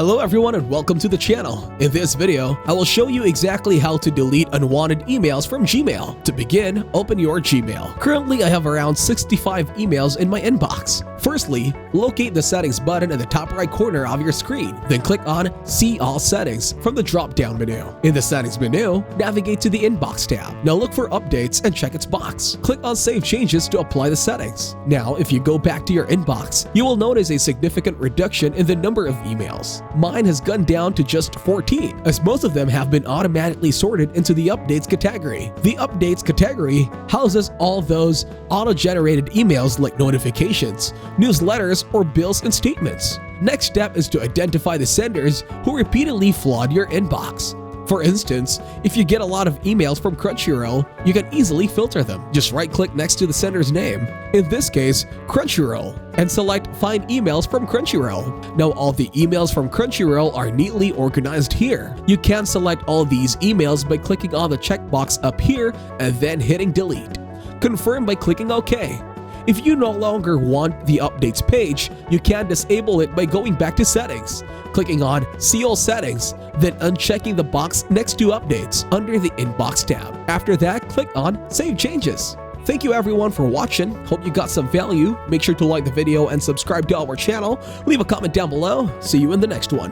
Hello everyone and welcome to the channel. In this video, I will show you exactly how to delete unwanted emails from Gmail. To begin, open your Gmail. Currently, I have around 65 emails in my inbox. Firstly, locate the settings button in the top right corner of your screen. Then click on See All Settings from the drop-down menu. In the settings menu, navigate to the inbox tab. Now look for updates and check its box. Click on Save Changes to apply the settings. Now, if you go back to your inbox, you will notice a significant reduction in the number of emails. Mine has gone down to just 14, as most of them have been automatically sorted into the Updates category. The Updates category houses all those auto-generated emails like notifications, newsletters, or bills and statements. Next step is to identify the senders who repeatedly flood your inbox. For instance, if you get a lot of emails from Crunchyroll, you can easily filter them. Just right-click next to the sender's name, in this case, Crunchyroll, and select Find Emails from Crunchyroll. Now all the emails from Crunchyroll are neatly organized here. You can select all these emails by clicking on the checkbox up here and then hitting Delete. Confirm by clicking OK. If you no longer want the updates page, you can disable it by going back to settings, clicking on See All Settings, then unchecking the box next to updates under the inbox tab. After that, click on Save Changes. Thank you everyone for watching. Hope you got some value. Make sure to like the video and subscribe to our channel. Leave a comment down below. See you in the next one.